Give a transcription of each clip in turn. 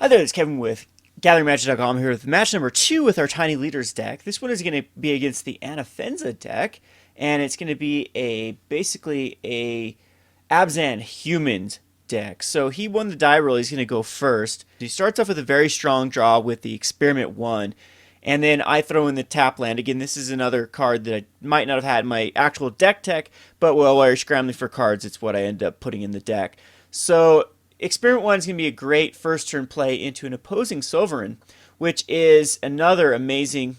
Hi there, it's Kevin with GatheringMagic.com here with match number 2 with our Tiny Leaders deck. This one is going to be against the Anafenza deck, and it's going to be basically a Abzan Humans deck. So he won the die roll, he's going to go first. He starts off with a very strong draw with the Experiment 1, and then I throw in the tap land. Again, this is another card that I might not have had in my actual deck tech, but while you're scrambling for cards, it's what I end up putting in the deck. So Experiment 1 is going to be a great first turn play into an opposing Sovereign, which is another amazing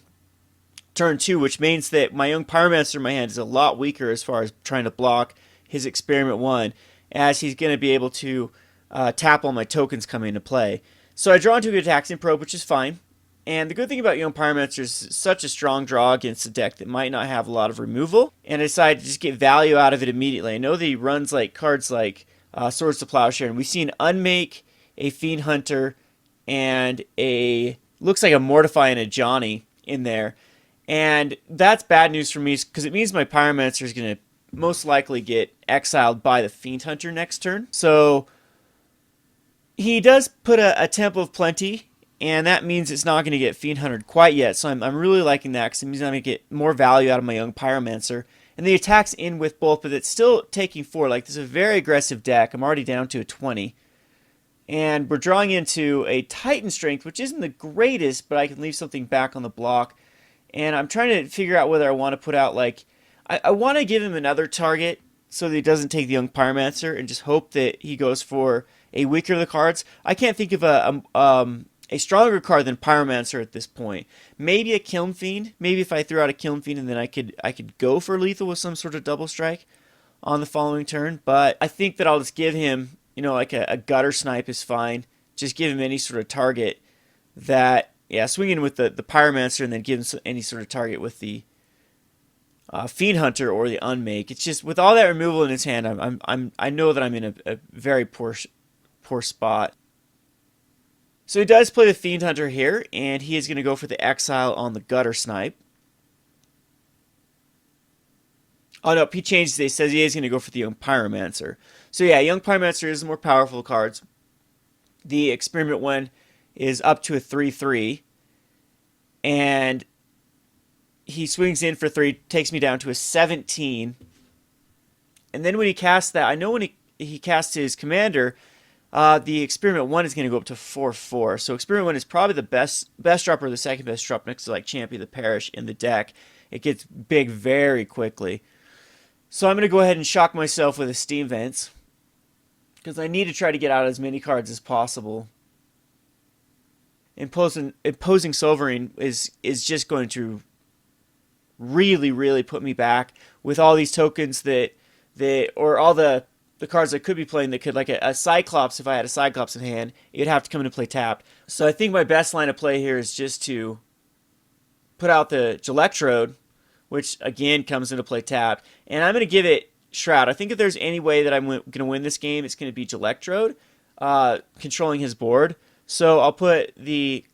turn 2, which means that my Young Pyromancer in my hand is a lot weaker as far as trying to block his Experiment 1, as he's going to be able to tap all my tokens coming into play. So I draw into a Gitaxian Probe, which is fine. And the good thing about Young Pyromancer is such a strong draw against a deck that might not have a lot of removal, and I decided to just get value out of it immediately. I know that he runs like cards like Swords to Plowshare, and we've seen Unmake, a Fiend Hunter, and looks like a Mortify and a Johnny in there. And that's bad news for me because it means my Pyromancer is going to most likely get exiled by the Fiend Hunter next turn. So he does put a Temple of Plenty, and that means it's not going to get Fiend Huntered quite yet. So I'm really liking that because it means I'm going to get more value out of my Young Pyromancer. And the attacks in with both, but it's still taking 4. Like, this is a very aggressive deck. I'm already down to a 20. And we're drawing into a Titan Strength, which isn't the greatest, but I can leave something back on the block. And I'm trying to figure out whether I want to put out, like, I want to give him another target so that he doesn't take the Young Pyromancer and just hope that he goes for a weaker of the cards. I can't think of a stronger card than Pyromancer at this point. Maybe a Kiln Fiend. Maybe if I threw out a Kiln Fiend and then I could go for lethal with some sort of double strike on the following turn. But I think that I'll just give him, like a Guttersnipe is fine. Just give him any sort of target that, swing in with the Pyromancer and then give him any sort of target with the Fiend Hunter or the Unmake. It's just with all that removal in his hand, I know that I'm in a very poor spot. So he does play the Fiend Hunter here, and he is going to go for the Exile on the Guttersnipe. Oh no, he changed it. He says he is going to go for the Young Pyromancer. So yeah, Young Pyromancer is the more powerful cards. The Experiment 1 is up to a 3/3. And he swings in for 3, takes me down to a 17. And then when he casts that, I know when he casts his Commander, the Experiment 1 is going to go up to 4/4. So Experiment 1 is probably the best drop or the second best drop next to like Champion of the Parish in the deck. It gets big very quickly. So I'm going to go ahead and shock myself with a Steam Vents, because I need to try to get out as many cards as possible. Imposing Sovereign is just going to really put me back with all these tokens or all the cards I could be playing that could, like a Cyclops. If I had a Cyclops in hand, it'd have to come into play tapped. So I think my best line of play here is just to put out the Gelectrode, which again comes into play tapped, and I'm going to give it Shroud. I think if there's any way that I'm going to win this game, it's going to be Gelectrode controlling his board. So I'll put the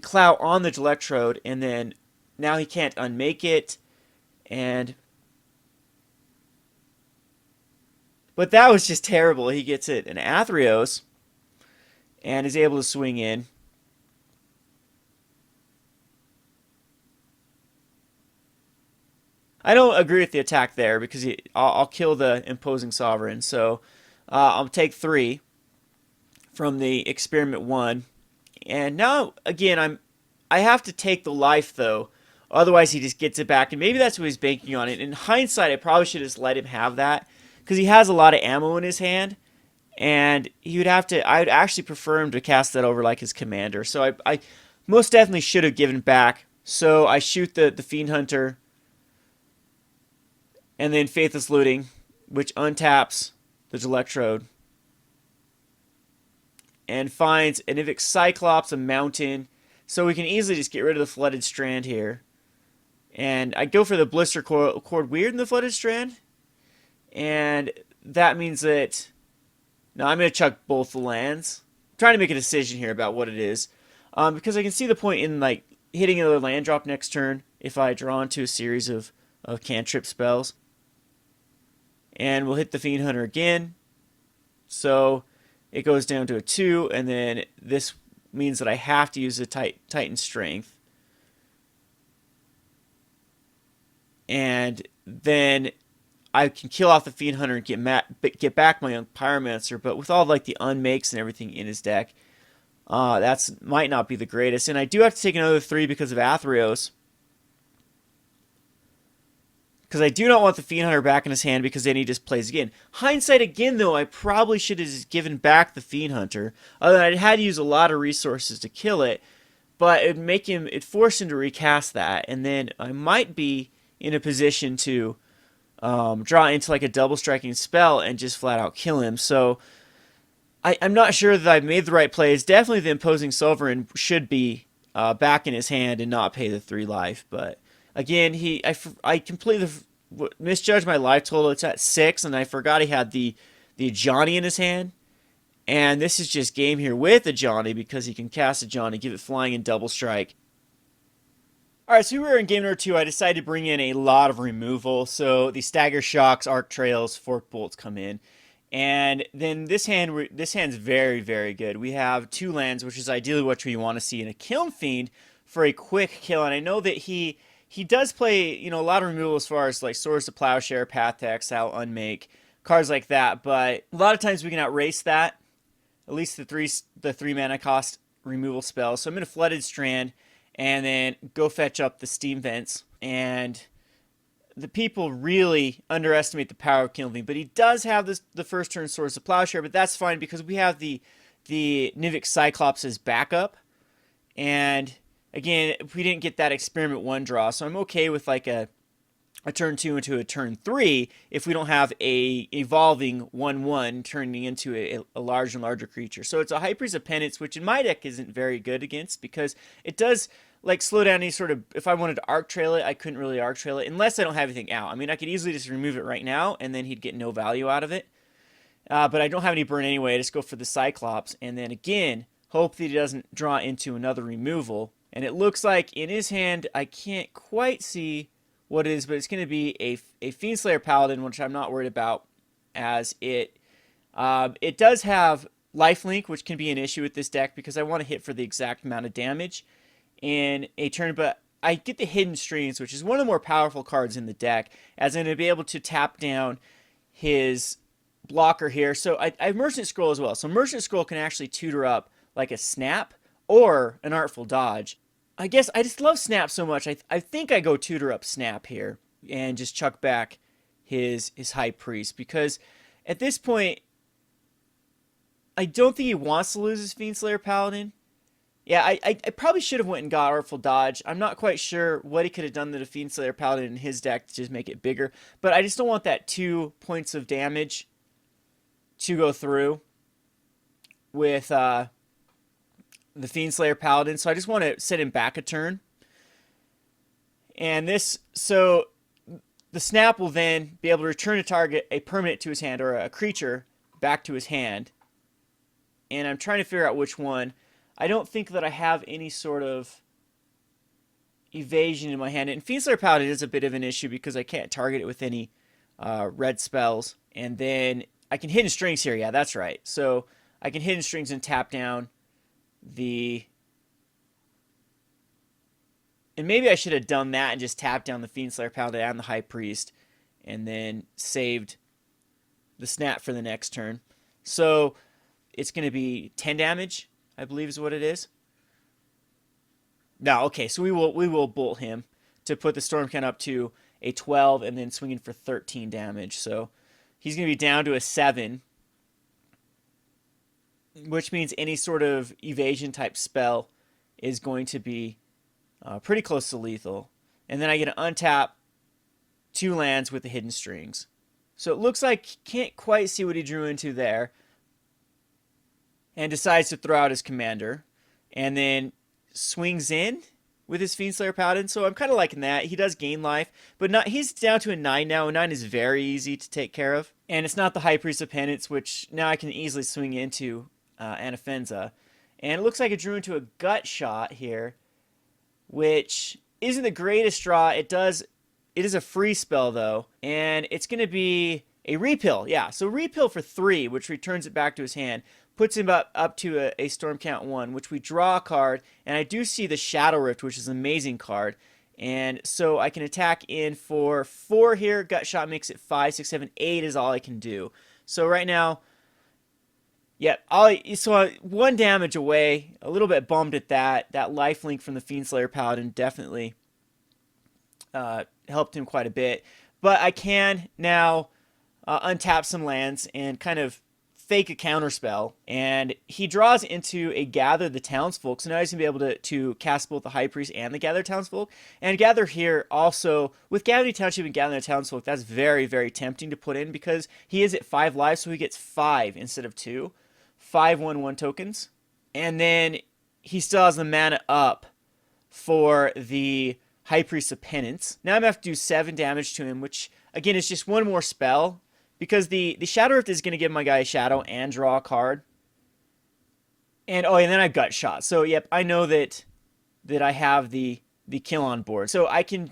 Clout on the Gelectrode, and then now he can't unmake it, but that was just terrible. He gets it an Athreos and is able to swing in. I don't agree with the attack there because I'll kill the Imposing Sovereign. So I'll take 3 from the Experiment 1. And now, again, I have to take the life, though. Otherwise, he just gets it back. And maybe that's what he's banking on. In hindsight, I probably should have just let him have that, because he has a lot of ammo in his hand, and I'd actually prefer him to cast that over like his Commander. So I most definitely should have given back. So I shoot the Fiend Hunter, and then Faithless Looting, which untaps the Gelectrode, and finds a Nivix Cyclops, a Mountain. So we can easily just get rid of the Flooded Strand here. And I go for the Blistercoil Weird in the Flooded Strand. And that means that now I'm going to chuck both the lands. I'm trying to make a decision here about what it is, because I can see the point in like hitting another land drop next turn if I draw into a series of cantrip spells. And we'll hit the Fiend Hunter again. So it goes down to a 2, and then this means that I have to use a Titan Strength. And then I can kill off the Fiend Hunter and get back my Young Pyromancer, but with all like the unmakes and everything in his deck, that's might not be the greatest. And I do have to take another 3 because of Athreos. Because I do not want the Fiend Hunter back in his hand because then he just plays again. Hindsight again, though, I probably should have just given back the Fiend Hunter. Other than I had to use a lot of resources to kill it, but it forced him to recast that, and then I might be in a position to draw into like a double striking spell and just flat out kill him. So I'm not sure that I've made the right plays. Definitely the Imposing Sovereign should be back in his hand and not pay the 3 life. But again, I completely misjudged my life total. It's at 6, and I forgot he had the Johnny in his hand. And this is just game here with a Johnny because he can cast a Johnny, give it flying and double strike. Alright, so we were in game number 2. I decided to bring in a lot of removal. So the Stagger Shocks, Arc Trails, Fork Bolts come in. And then this hand's very, very good. We have 2 lands, which is ideally what we want to see in a Kiln Fiend for a quick kill. And I know that he does play, a lot of removal as far as like Swords to Plowshare, Path to Exile, Unmake, cards like that. But a lot of times we can outrace that. At least the 3 mana cost removal spell. So I'm in a Flooded Strand and then go fetch up the Steam Vents. And the people really underestimate the power of Kiln Fiend. But he does have the first turn Swords to Plowshare, but that's fine because we have the Nivix Cyclops as backup. And again, we didn't get that Experiment 1 draw, so I'm okay with like a turn 2 into a turn 3 if we don't have a evolving 1/1 turning into a larger and larger creature. So it's a High Priest of Penance, which in my deck isn't very good against because it does like slow down any sort of, if I wanted to Arc Trail it, I couldn't really Arc Trail it unless I don't have anything out. I mean, I could easily just remove it right now and then he'd get no value out of it. But I don't have any burn anyway. I just go for the Cyclops and then again, hope that he doesn't draw into another removal. And it looks like in his hand, I can't quite see what it is, but it's going to be a Fiendslayer Paladin, which I'm not worried about, as it does have lifelink, which can be an issue with this deck because I want to hit for the exact amount of damage in a turn, but I get the Hidden Strings, which is one of the more powerful cards in the deck, as I'm going to be able to tap down his blocker here. So I have Merchant Scroll as well. So Merchant Scroll can actually tutor up like a Snap or an Artful Dodge. I guess I just love Snap so much. I think I go tutor up Snap here and just chuck back his High Priest because at this point, I don't think he wants to lose his Fiendslayer Paladin. Yeah, I probably should have went and got Artful Dodge. I'm not quite sure what he could have done to the Fiendslayer Paladin in his deck to just make it bigger, but I just don't want that 2 points of damage to go through with the Fiendslayer Paladin, so I just want to set him back a turn. And so the Snap will then be able to return a target, a permanent to his hand, or a creature back to his hand. And I'm trying to figure out which one. I don't think that I have any sort of evasion in my hand. And Fiendslayer Paladin is a bit of an issue because I can't target it with any red spells. And then I can Hidden Strings here. Yeah, that's right. So I can Hidden Strings and tap down and maybe I should have done that and just tapped down the Fiendslayer Paladin and the High Priest and then saved the Snap for the next turn. So it's going to be 10 damage, I believe is what it is. No, okay, so we will bolt him to put the Storm count up to a 12 and then swinging for 13 damage. So he's going to be down to a 7. Which means any sort of evasion type spell is going to be pretty close to lethal. And then I get to untap 2 lands with the Hidden Strings. So it looks like can't quite see what he drew into there. And decides to throw out his commander. And then swings in with his Fiendslayer Paladin. So I'm kind of liking that. He does gain life. But not. He's down to a 9 now. A 9 is very easy to take care of. And it's not the High Priest of Penance, which now I can easily swing into Anafenza. And it looks like it drew into a Gut Shot here, which isn't the greatest draw. It is a free spell though, and it's going to be a Repeal. Yeah, so Repeal for 3, which returns it back to his hand, puts him up to a Storm Count 1, which we draw a card, and I do see the Shadow Rift, which is an amazing card. And so I can attack in for 4 here. Gut Shot makes it 5, 6, 7, 8 is all I can do. So right now, yep, so 1 damage away. A little bit bummed at that. That lifelink from the Fiendslayer Paladin definitely helped him quite a bit. But I can now untap some lands and kind of fake a counterspell, and he draws into a Gather the Townsfolk, so now he's going to be able to cast both the High Priest and the Gather Townsfolk. And Gather here also, with Gather the Township and Gather the Townsfolk, that's very, very tempting to put in because he is at 5 lives, so he gets 5 instead of 2. 5/1/1 tokens. And then he still has the mana up for the High Priest of Penance. Now I'm going to have to do 7 damage to him, which, again, is just 1 more spell. Because the Shadow Rift is going to give my guy a Shadow and draw a card. And and then I Gut Shot. So yep, I know that I have the kill on board. So I can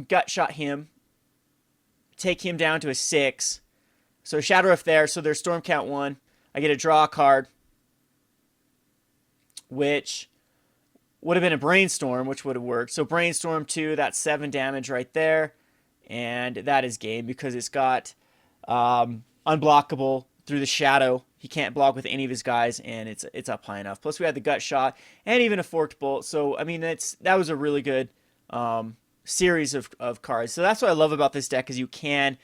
Gut Shot him, take him down to a 6. So Shadow Rift there. So there's Storm Count 1. I get to draw a card, which would have been a Brainstorm, which would have worked. So Brainstorm 2, that's 7 damage right there, and that is game because it's got unblockable through the shadow. He can't block with any of his guys, and it's up high enough. Plus we had the Gut Shot and even a Forked Bolt. So I mean that was a really good series of cards. So that's what I love about this deck is you can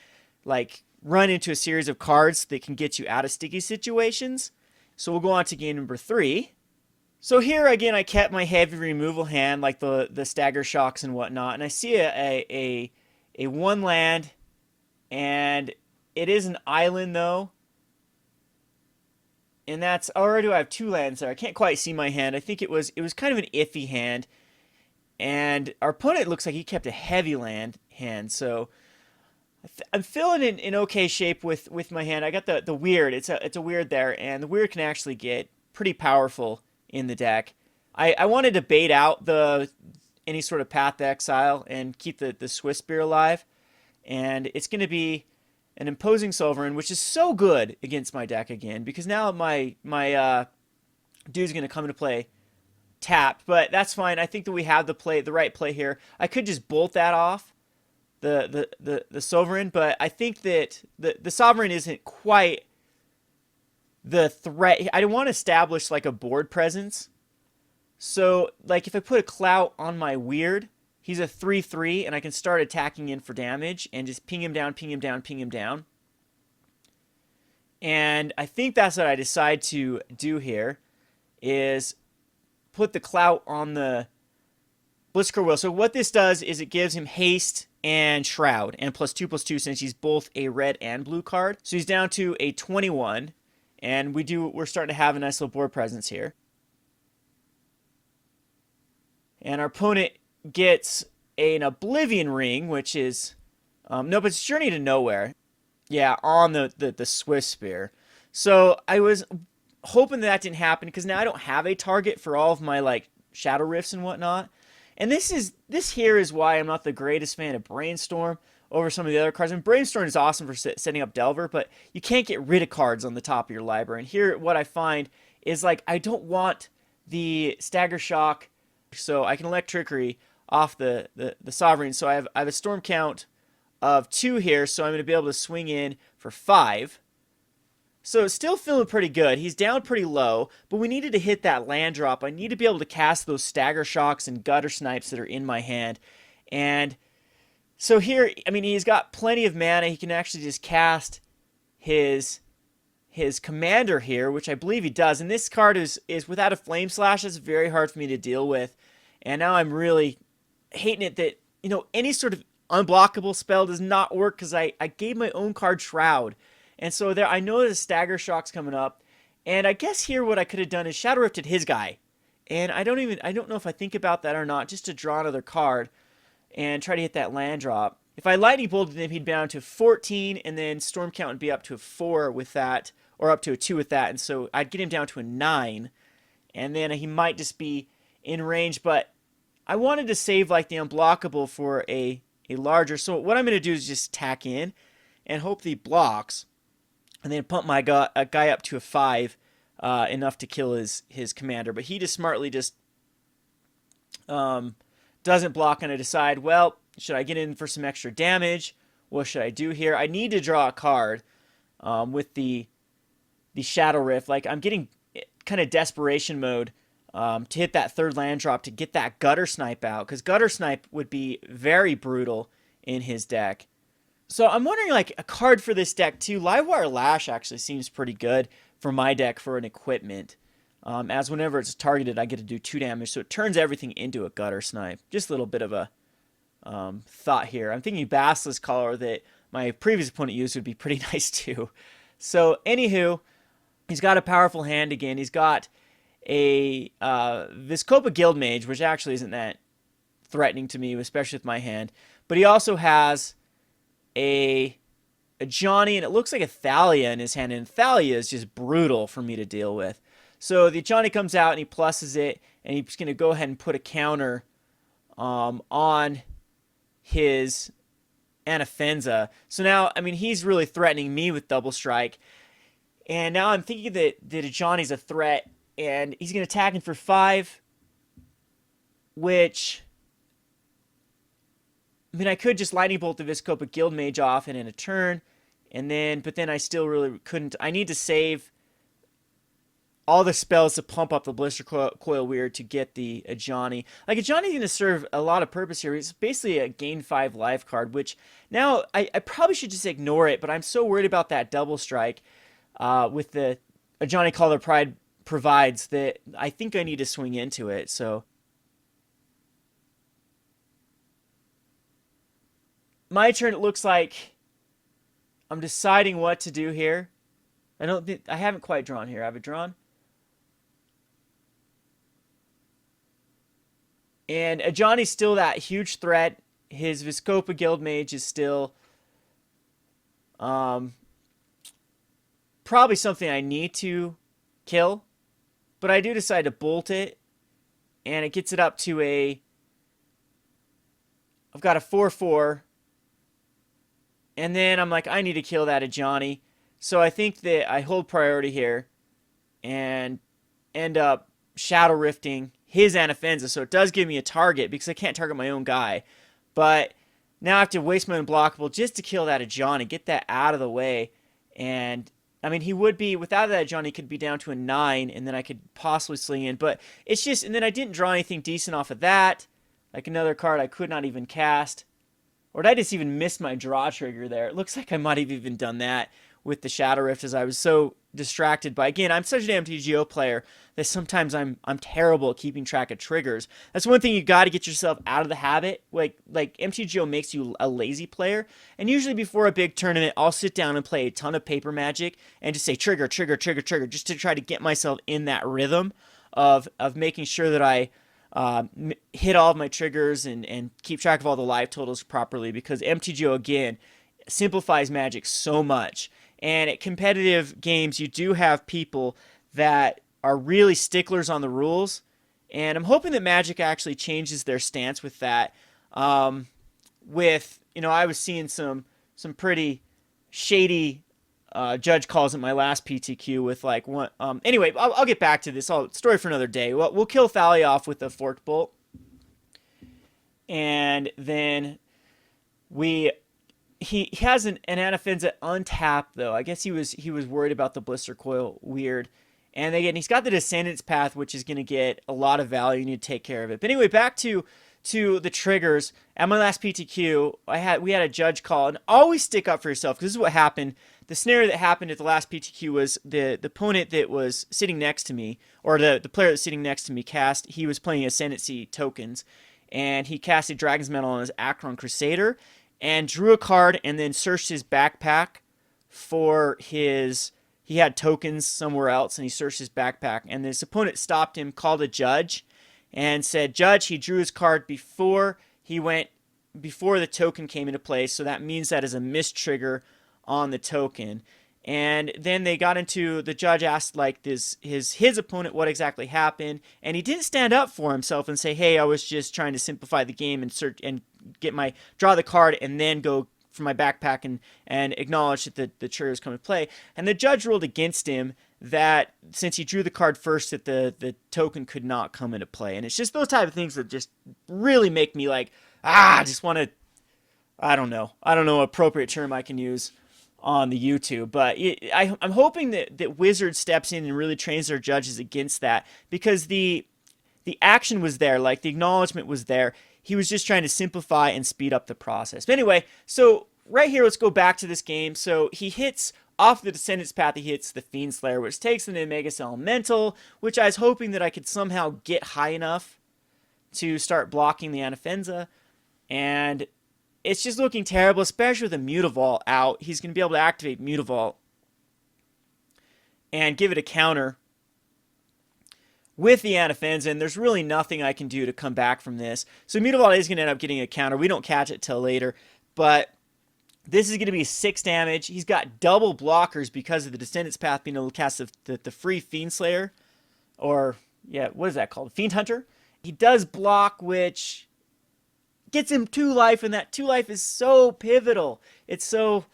like run into a series of cards that can get you out of sticky situations. So we'll go on to game number 3. So here again I kept my heavy removal hand like the Stagger Shocks and whatnot, and I see a 1 land, and it is an island, though. And that's... Or do I have 2 lands there? I can't quite see my hand. I think it was kind of an iffy hand. And our opponent looks like he kept a heavy land hand. So I'm feeling in okay shape with my hand. I got the Weird. It's a Weird there. And the Weird can actually get pretty powerful in the deck. I wanted to bait out any sort of Path to Exile and keep the Swiftspear alive. And it's going to be an Imposing Sovereign, which is so good against my deck again, because now my dude's going to come into play tapped, but that's fine. I think that we have the right play here. I could just bolt that off, the Sovereign, but I think that the Sovereign isn't quite the threat. I want to establish like a board presence. So like if I put a Clout on my Weird, he's a 3/3, and I can start attacking in for damage and just ping him down, ping him down, ping him down. And I think that's what I decide to do here, is put the Clout on the Blistercoil Weird. So what this does is it gives him haste and Shroud, and +2/+2 since he's both a red and blue card. So he's down to a 21, and we're starting to have a nice little board presence here. And our opponent gets an Oblivion Ring, which is nope, it's Journey to Nowhere. Yeah, on the Swiftspear. So I was hoping that didn't happen because now I don't have a target for all of my like Shadow Rifts and whatnot. And this here is why I'm not the greatest fan of Brainstorm over some of the other cards. And Brainstorm is awesome for setting up Delver, but you can't get rid of cards on the top of your library. And here what I find is like I don't want the Stagger Shock, so I can elect Trickery off the Sovereign. So I have a Storm Count of 2 here, so I'm going to be able to swing in for 5. So still feeling pretty good. He's down pretty low, but we needed to hit that land drop. I need to be able to cast those Stagger Shocks and Guttersnipes that are in my hand. And so here, I mean, he's got plenty of mana. He can actually just cast his Commander here, which I believe he does. And this card is without a Flame Slash. It's very hard for me to deal with. And now I'm really hating it that, you know, any sort of unblockable spell does not work because I gave my own card Shroud. And so there, I know there's Stagger Shock's coming up. And I guess here what I could have done is Shadow Rifted his guy. And I don't know if I think about that or not, just to draw another card and try to hit that land drop. If I Lightning Bolted him, he'd be down to 14, and then Storm Count would be up to a 4 with that, or up to a 2 with that. And so I'd get him down to a 9. And then he might just be in range, but I wanted to save like the unblockable for a larger. So what I'm going to do is just tack in and hope that he blocks, and then pump my guy up to a 5, enough to kill his commander. But he just smartly just doesn't block, and I decide, well, should I get in for some extra damage? What should I do here? I need to draw a card with the Shadow Rift. Like, I'm getting kind of desperation mode to hit that 3rd land drop to get that Guttersnipe out, because Guttersnipe would be very brutal in his deck. So I'm wondering, like, a card for this deck too. Livewire Lash actually seems pretty good for my deck for an equipment. As whenever it's targeted, I get to do 2 damage, so it turns everything into a Guttersnipe. Just a little bit of a thought here. I'm thinking Basilisk Collar that my previous opponent used would be pretty nice too. So, anywho, he's got a powerful hand again. He's got a Vizkopa Guildmage, which actually isn't that threatening to me, especially with my hand. But he also has a Johnny, and it looks like a Thalia in his hand, and Thalia is just brutal for me to deal with. So the Johnny comes out and he pluses it, and he's going to go ahead and put a counter on his Anafenza. So now, I mean, he's really threatening me with Double Strike, and now I'm thinking that Johnny's a threat, and he's going to attack him for 5, which, I mean, I could just Lightning Bolt the Vizkopa Guildmage off and in a turn, but then I still really couldn't. I need to save all the spells to pump up the Blistercoil Weird to get the Ajani. Like, Ajani's going to serve a lot of purpose here. It's basically a gain 5 life card, which now I probably should just ignore it, but I'm so worried about that Double Strike with the Ajani Collar Pride provides that I think I need to swing into it. So my turn, it looks like I'm deciding what to do here. I haven't quite drawn here. Have I drawn? And Ajani's still that huge threat. His Vizkopa Guildmage is still probably something I need to kill. But I do decide to bolt it. And it gets it up to I've got a 4/4. And then I'm like, I need to kill that Ajani. So I think that I hold priority here and end up Shadow Rifting his Anafenza. So it does give me a target because I can't target my own guy. But now I have to waste my unblockable just to kill that Ajani, get that out of the way. And, I mean, he would be, without that Ajani, he could be down to a 9, and then I could possibly sling in. But it's just, and then I didn't draw anything decent off of that. Like another card I could not even cast. Or did I just even miss my draw trigger there? It looks like I might have even done that with the Shadow Rift as I was so distracted by, again, I'm such an MTGO player that sometimes I'm terrible at keeping track of triggers. That's one thing you got to get yourself out of the habit. Like MTGO makes you a lazy player, and usually before a big tournament, I'll sit down and play a ton of Paper Magic and just say trigger, trigger, trigger, trigger, just to try to get myself in that rhythm of making sure that I hit all of my triggers and keep track of all the live totals properly, because MTGO, again, simplifies Magic so much. And at competitive games, you do have people that are really sticklers on the rules. And I'm hoping that Magic actually changes their stance with that. I was seeing some pretty shady judge calls at my last PTQ with like one. Anyway, I'll get back to this. Story for another day. We'll kill Thalia off with a Forked Bolt. And then He has an Anafenza untapped, though. I guess he was worried about the Blistercoil Weird. And again, he's got the Descendants Path, which is going to get a lot of value. You need to take care of it. But anyway, back to the triggers. At my last PTQ, we had a judge call. And always stick up for yourself, because this is what happened. The scenario that happened at the last PTQ was the opponent that was sitting next to me, or the player that's sitting next to me, he was playing Ascendancy tokens. And he casted Dragon's Mantle on his Akron Crusader, and drew a card, and then searched his backpack for he had tokens somewhere else, and he searched his backpack, and his opponent stopped him, called a judge, and said, Judge, he drew his card before the token came into play, so that means that is a mistrigger on the token. And then the judge asked like his opponent what exactly happened, and he didn't stand up for himself and say, hey, I was just trying to simplify the game and search and draw the card and then go from my backpack and acknowledge that the trigger was coming to play. And the judge ruled against him that since he drew the card first, that the token could not come into play. And it's just those type of things that just really make me like, I just want to, I don't know appropriate term I can use on the YouTube, but I'm hoping that Wizard steps in and really trains their judges against that, because the action was there, like the acknowledgement was there. He was just trying to simplify and speed up the process. But anyway, so right here, let's go back to this game. So he hits off the Descendant's Path, he hits the Fiend Slayer, which takes the Nivmagus Elemental, which I was hoping that I could somehow get high enough to start blocking the Anafenza. And it's just looking terrible, especially with a Mutavault out. He's going to be able to activate Mutavault and give it a counter with the Anafenza, and there's really nothing I can do to come back from this. So Mutavault is going to end up getting a counter. We don't catch it till later, but this is going to be 6 damage. He's got double blockers because of the Descendant's Path being able to cast the free Fiend Slayer. Or, yeah, what is that called? Fiend Hunter. He does block, which gets him 2 life, and that 2 life is so pivotal. It's so...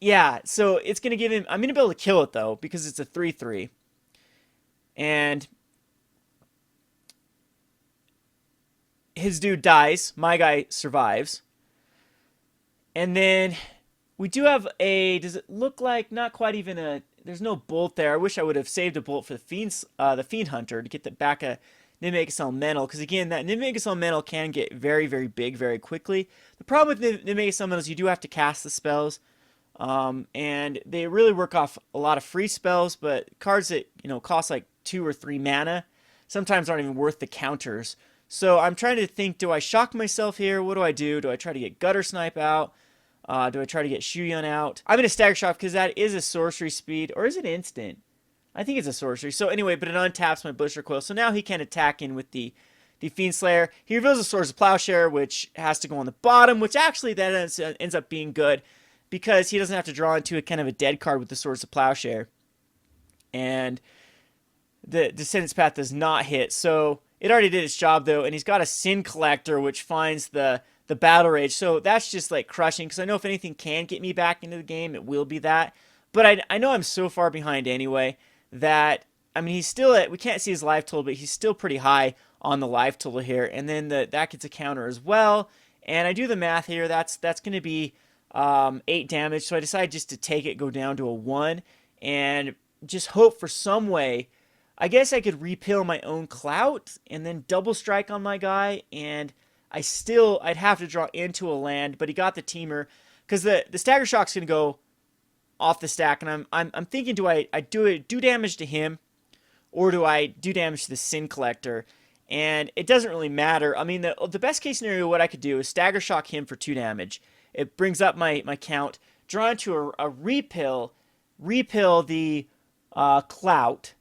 yeah, so it's going to give him... I'm going to be able to kill it, though, because it's a 3/3. And his dude dies. My guy survives. And then we do have a... Does it look like not quite even a... There's no bolt there. I wish I would have saved a bolt for the Fiend Hunter to get the back a Nivmagus Elemental. Because again, that Nivmagus Elemental can get very, very big very quickly. The problem with Nivmagus Elemental is you do have to cast the spells. And they really work off a lot of free spells. But cards that, cost like 2 or 3 mana sometimes aren't even worth the counters. So I'm trying to think, do I shock myself here? What do I do? Do I try to get Guttersnipe out? Do I try to get Shuyan out? I'm going to Stagger Shock because that is a sorcery speed. Or is it instant? I think it's a sorcery. So anyway, but it untaps my Blistercoil. So now he can attack in with the Fiend Slayer. He reveals the Swords of Plowshare, which has to go on the bottom, which actually that ends up being good because he doesn't have to draw into a kind of a dead card with the Swords of Plowshare. And the Descendant's Path does not hit. So it already did its job, though. And he's got a Sin Collector, which finds the Battle Rage. So that's just like crushing, because I know if anything can get me back into the game, it will be that. But I know I'm so far behind anyway that, I mean, he's still at, we can't see his life total, but he's still pretty high on the life total here. And then that gets a counter as well. And I do the math here. That's going to be 8 damage. So I decide just to take it, go down to a 1, and just hope for some way. I guess I could repeal my own clout and then double strike on my guy, and I'd have to draw into a land, but he got the Teamer, because the Stagger Shock's going to go off the stack, and I'm thinking, do I do damage to him, or do I do damage to the Sin Collector? And it doesn't really matter. I mean, the best case scenario, what I could do is Stagger Shock him for 2 damage. It brings up my count, draw into a repeal the clout,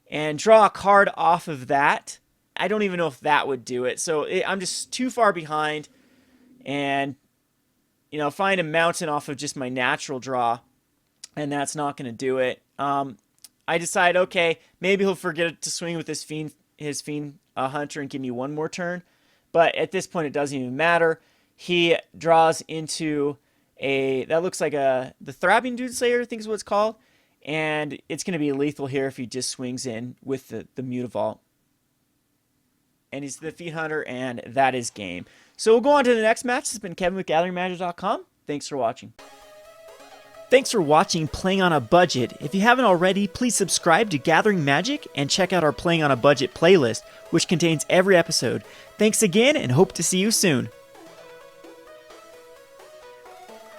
and draw a card off of that. I don't even know if that would do it. So I'm just too far behind, and find a mountain off of just my natural draw, and that's not going to do it. I decide, okay, maybe he'll forget to swing with his Fiend Hunter and give me 1 more turn. But at this point, it doesn't even matter. He draws into that looks like the Thrabbing Dude Slayer, I think is what it's called. And it's going to be lethal here if he just swings in with the Mutavault. And he's the Fiend Hunter, and that is game. So we'll go on to the next match. This has been Kevin with GatheringMagic.com. Thanks for watching. Thanks for watching Playing on a Budget. If you haven't already, please subscribe to Gathering Magic and check out our Playing on a Budget playlist, which contains every episode. Thanks again, and hope to see you soon.